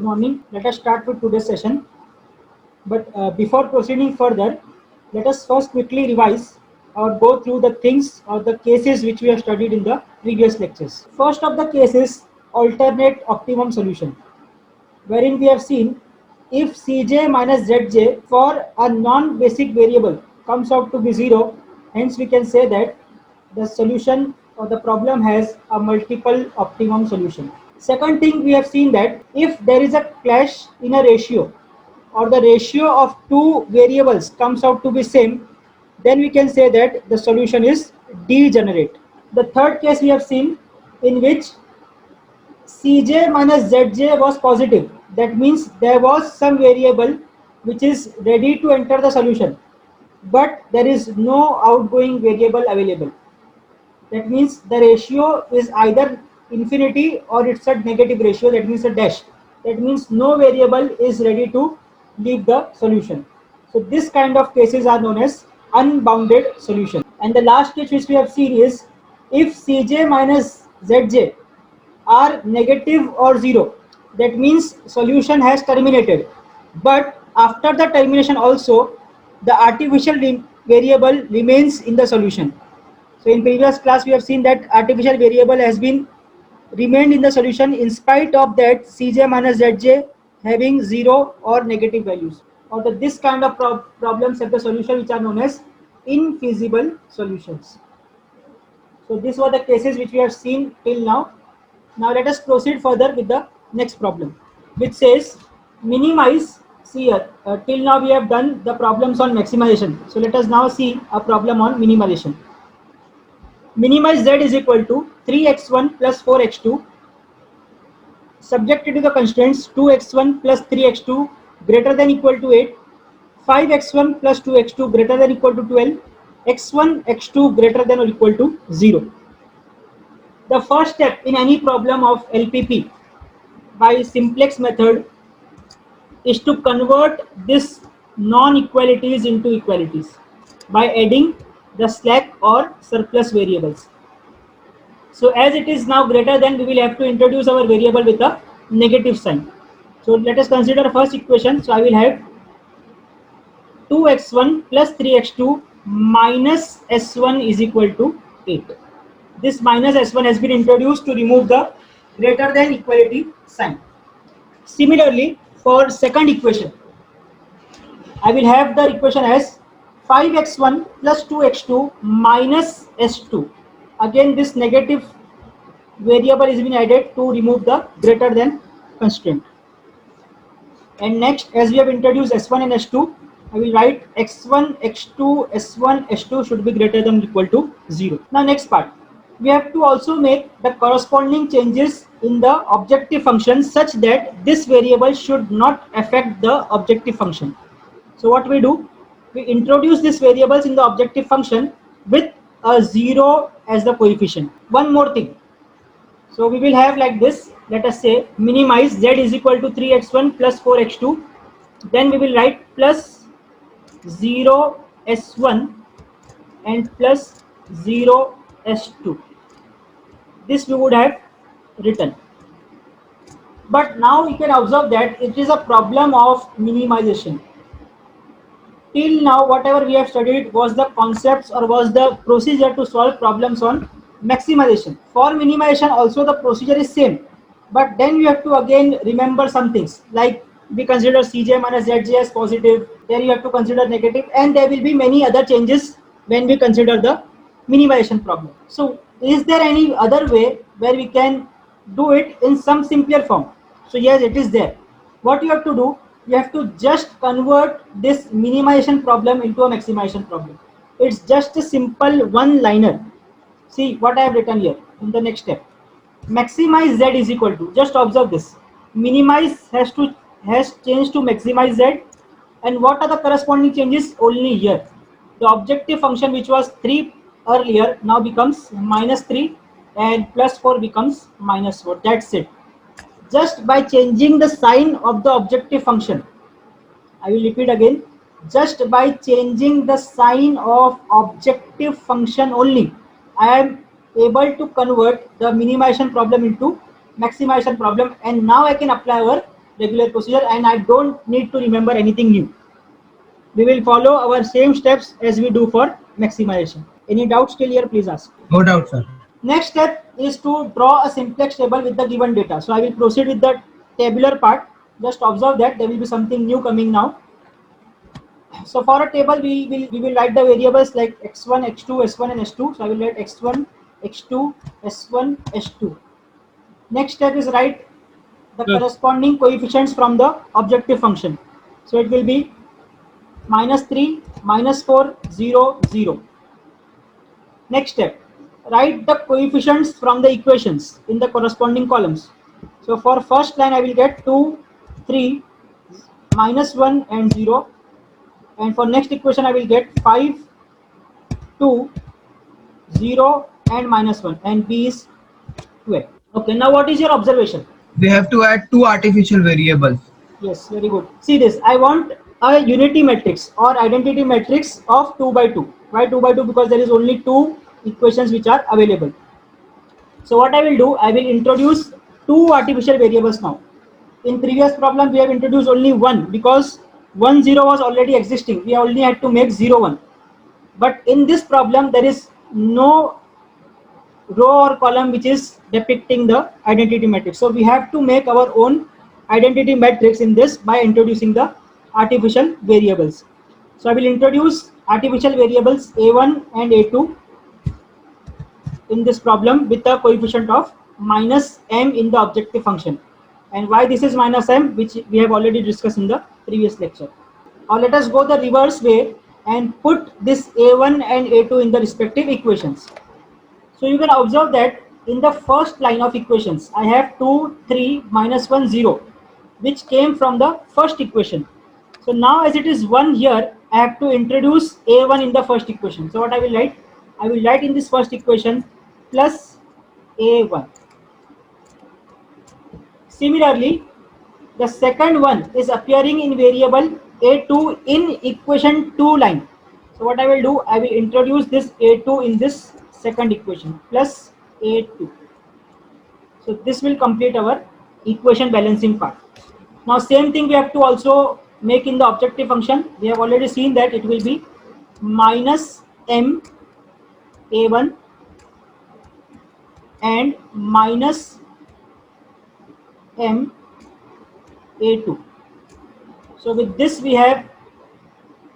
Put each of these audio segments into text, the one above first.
Morning. Let us start with today's session. But before proceeding further, let us first quickly revise or go through the things or the cases which we have studied in the previous lectures. First of the case is alternate optimum solution, wherein we have seen if Cj minus Zj for a non-basic variable comes out to be 0, hence we can say that the solution or the problem has a multiple optimum solution. Second thing, we have seen that if there is a clash in a ratio or the ratio of two variables comes out to be same, then we can say that the solution is degenerate. The third case we have seen in which Cj minus Zj was positive. That means there was some variable which is ready to enter the solution, but there is no outgoing variable available. That means the ratio is either infinity or it's a negative ratio, that means a dash. That means no variable is ready to leave the solution. So this kind of cases are known as unbounded solution. And the last case which we have seen is if Cj minus Zj are negative or 0, that means solution has terminated, but after the termination also the artificial variable remains in the solution. So in previous class we have seen that artificial variable has been remained in the solution in spite of that Cj minus Zj having 0 or negative values, or this kind of problems have the solution which are known as infeasible solutions. So these were the cases which we have seen till now. Now let us proceed further with the next problem, which says minimize. See here, till now we have done the problems on maximization. So let us now see a problem on minimization. Minimize z is equal to 3x1 plus 4x2 subjected to the constraints 2x1 plus 3x2 greater than equal to 8, 5x1 plus 2x2 greater than equal to 12, x1 x2 greater than or equal to 0. The first step in any problem of LPP by simplex method is to convert this non-equalities into equalities by adding the slack or surplus variables. So as it is now greater than, we will have to introduce our variable with a negative sign. So let us consider first equation. So I will have 2x1 plus 3x2 minus s1 is equal to 8. This minus s1 has been introduced to remove the greater than equality sign. Similarly, for second equation, I will have the equation as 5x1 plus 2x2 minus s2. Again, this negative variable is being added to remove the greater than constraint. And next, as we have introduced s1 and s2, I will write x1, x2, s1, s2 should be greater than or equal to 0. Now next part, we have to also make the corresponding changes in the objective function such that this variable should not affect the objective function. So what we do, we introduce these variables in the objective function with a 0 as the coefficient. One more thing, so we will have like this, let us say minimize z is equal to 3x1 plus 4x2, then we will write plus 0 s1 and plus 0 s2. This we would have written. But now we can observe that it is a problem of minimization. Till now whatever we have studied was the concepts or was the procedure to solve problems on maximization. For minimization also the procedure is same, but then you have to again remember some things, like we consider Cj minus Zj as positive, then you have to consider negative, and there will be many other changes when we consider the minimization problem. So is there any other way where we can do it in some simpler form? So yes, it is there. What you have to do, you have to just convert this minimization problem into a maximization problem. It's just a simple one liner. See what I have written here in the next step. Maximize z is equal to, just observe this, minimize has changed to maximize z, and what are the corresponding changes? Only here the objective function which was 3 earlier now becomes minus 3 and plus 4 becomes minus 4. That's it. Just by changing the sign of the objective function, I will repeat again, just by changing the sign of objective function only, I am able to convert the minimization problem into maximization problem, and now I can apply our regular procedure, and I don't need to remember anything new. We will follow our same steps as we do for maximization. Any doubts still here, please ask. No doubt, sir. Next step is to draw a simplex table with the given data. So I will proceed with the tabular part. Just observe that there will be something new coming now. So for a table, we will write the variables like x1, x2, s1, and s2. So I will write x1, x2, s1, s2. Next step is write the corresponding coefficients from the objective function. So it will be -3, -4, 0, 0. Next step, write the coefficients from the equations in the corresponding columns. So for first line I will get 2, 3, -1 and 0. And for next equation I will get 5, 2, 0 and -1, and B is 12. Okay, now what is your observation? We have to add two artificial variables. Yes, very good. See this, I want a unity matrix or identity matrix of 2 by 2. Why 2 by 2? Because there is only two equations which are available. So what I will do, I will introduce two artificial variables now. In previous problem we have introduced only one, because 1, 0 was already existing. We only had to make 0, 1. But in this problem there is no row or column which is depicting the identity matrix. So we have to make our own identity matrix in this by introducing the artificial variables. So I will introduce artificial variables a1 and a2 in this problem with a coefficient of -m in the objective function. And why this is -m, which we have already discussed in the previous lecture. Or let us go the reverse way and put this a1 and a2 in the respective equations. So you can observe that in the first line of equations I have 2, 3, -1, 0, which came from the first equation. So now as it is 1 here, I have to introduce a1 in the first equation. So what I will write? I will write in this first equation plus a1. Similarly, the second one is appearing in variable a2 in equation 2 line. So what I will do, I will introduce this a2 in this second equation plus a2. So this will complete our equation balancing part. Now same thing we have to also make in the objective function. We have already seen that it will be -m a1 and -m a2. So with this we have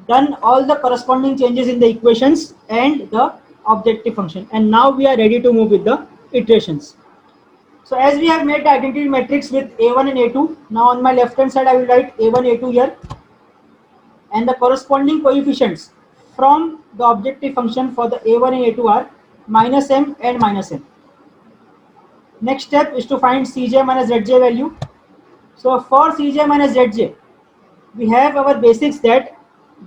done all the corresponding changes in the equations and the objective function, and now we are ready to move with the iterations. So as we have made the identity matrix with a1 and a2, now on my left hand side I will write a1, a2 here, and the corresponding coefficients from the objective function for the a1 and a2 are -m and -m. Next step is to find cj minus zj value. So for cj minus zj, we have our basics that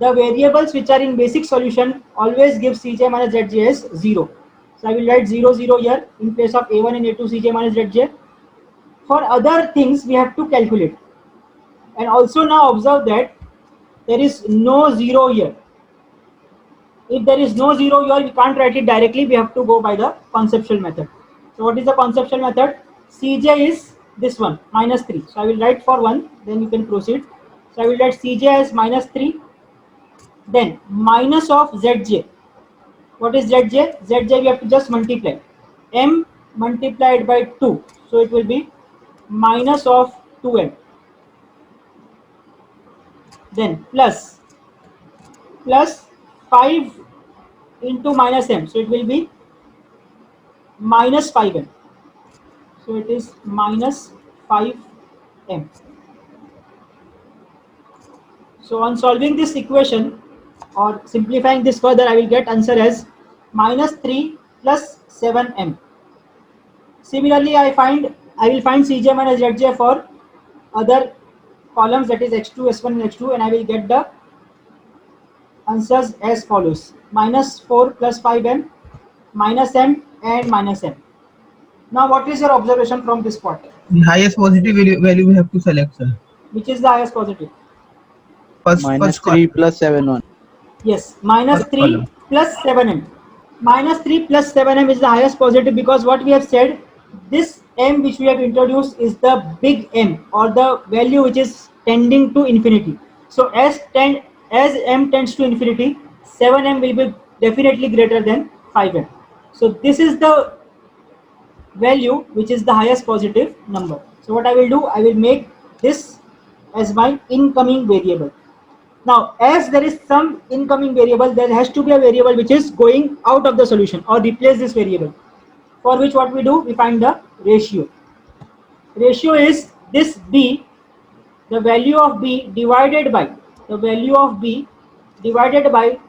the variables which are in basic solution always give cj minus zj as 0. So I will write 0, 0 here in place of a1 and a2 cj minus zj. For other things we have to calculate. And also now observe that there is no 0 here. If there is no 0 here, we can't write it directly. We have to go by the conceptual method. So what is the conceptual method? Cj is this one, -3. So I will write for 1, then you can proceed. So I will write cj as -3, then minus of zj. What is zj? Zj we have to just multiply. M multiplied by 2. So it will be minus of 2m. Then plus 5 into -m. So it will be -5m. So it is -5m. So on solving this equation or simplifying this further, I will get answer as -3 plus 7m. Similarly, I will find cj minus zj for other columns, that is x2, s1 and x2, and I will get the answers as follows: -4 plus 5m, -m and -m. Now what is your observation from this part? The highest positive value we have to select, sir. Which is the highest positive? First -3 plus 7 1. Yes, -3 plus 7m. -3 plus 7m is the highest positive, because what we have said, this m which we have introduced is the big M, or the value which is tending to infinity. So as m tends to infinity, 7m will be definitely greater than 5m. So this is the value which is the highest positive number. So what I will do, I will make this as my incoming variable. Now, as there is some incoming variable, there has to be a variable which is going out of the solution or replace this variable. For which what we do, we find the ratio. Ratio is this b, the value of b divided by the value of b divided by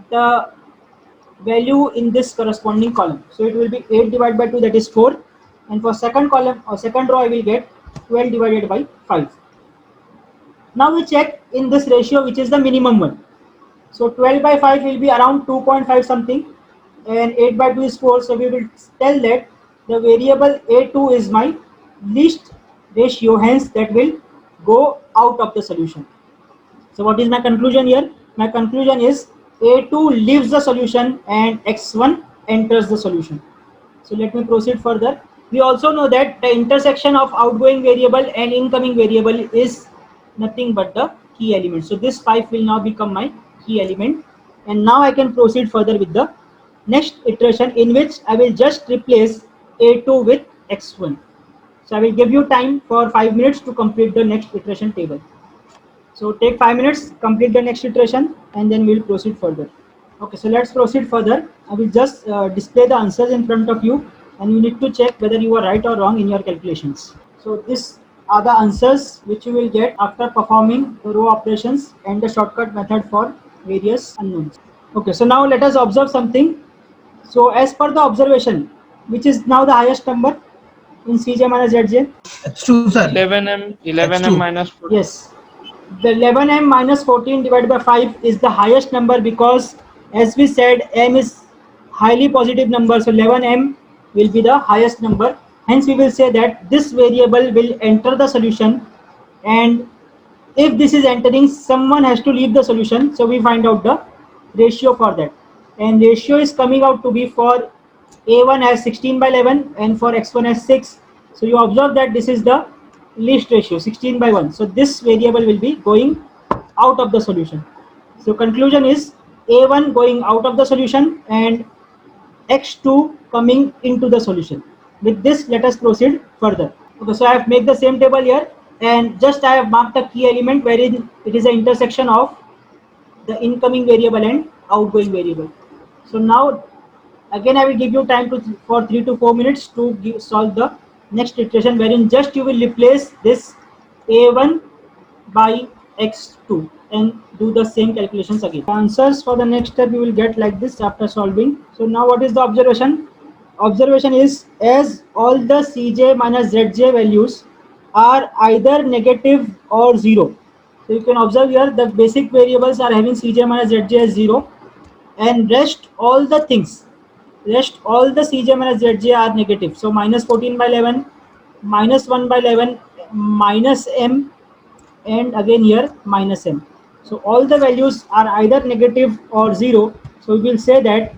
the value in this corresponding column. So it will be 8 divided by 2, that is 4, and for second column or second row I will get 12 divided by 5. Now we check in this ratio which is the minimum one. So 12 by 5 will be around 2.5 something, and 8 by 2 is 4. So we will tell that the variable a2 is my least ratio, hence that will go out of the solution. So what is my conclusion here? My conclusion is a2 leaves the solution and x1 enters the solution. So let me proceed further. We also know that the intersection of outgoing variable and incoming variable is nothing but the key element. So this 5 will now become my key element, and now I can proceed further with the next iteration, in which I will just replace a2 with x1. So I will give you time for 5 minutes to complete the next iteration table. So take 5 minutes, complete the next iteration, and then we'll proceed further. Okay, so let's proceed further. I will just display the answers in front of you, and you need to check whether you are right or wrong in your calculations. So these are the answers which you will get after performing the row operations and the shortcut method for various unknowns. Okay, so now let us observe something. So as per the observation, which is now the highest number in Cj minus Zj? X2, sir. 11m X2. minus 14. Yes, the 11m minus 14 divided by 5 is the highest number, because as we said, m is highly positive number, so 11m will be the highest number. Hence we will say that this variable will enter the solution, and if this is entering, someone has to leave the solution. So we find out the ratio for that, and ratio is coming out to be for a1 as 16 by 11 and for x1 as 6. So you observe that this is the least ratio, 16 by 1. So this variable will be going out of the solution. So conclusion is a1 going out of the solution and x2 coming into the solution. With this, let us proceed further. Okay, so I have made the same table here, and just I have marked a key element wherein it is the intersection of the incoming variable and outgoing variable. So now again I will give you time for 3 to 4 minutes to solve the next iteration, wherein just you will replace this a1 by x2 and do the same calculations again. The answers for the next step you will get like this after solving. So now what is the observation? Observation is, as all the Cj minus Zj values are either negative or 0. So you can observe here the basic variables are having Cj minus Zj as 0, and rest all the Cj minus Zj are negative. So minus 14 by 11, minus 1 by 11, minus m, and again here minus m. So all the values are either negative or 0. So we will say that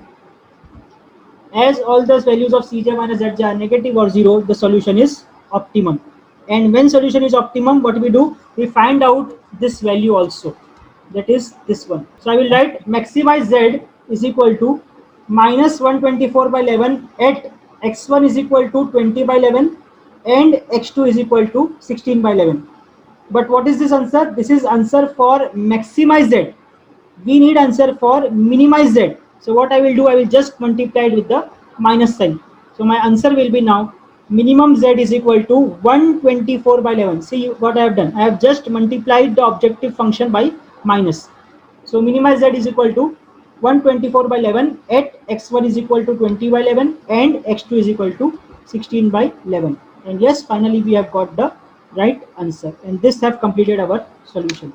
as all those values of Cj minus Zj are negative or 0, the solution is optimum. And when solution is optimum, what we do? We find out this value also. That is this one. So I will write maximize Z is equal to minus 124 by 11 at x1 is equal to 20 by 11 and x2 is equal to 16 by 11. But what is this answer? This is answer for maximize Z. We need answer for minimize Z. So what I will do, I will just multiply it with the minus sign. So my answer will be now minimum Z is equal to 124 by 11. See what I have done. I have just multiplied the objective function by minus. So minimize Z is equal to 124 by 11 at x1 is equal to 20 by 11 and x2 is equal to 16 by 11. And yes, finally we have got the right answer, and this have completed our solution.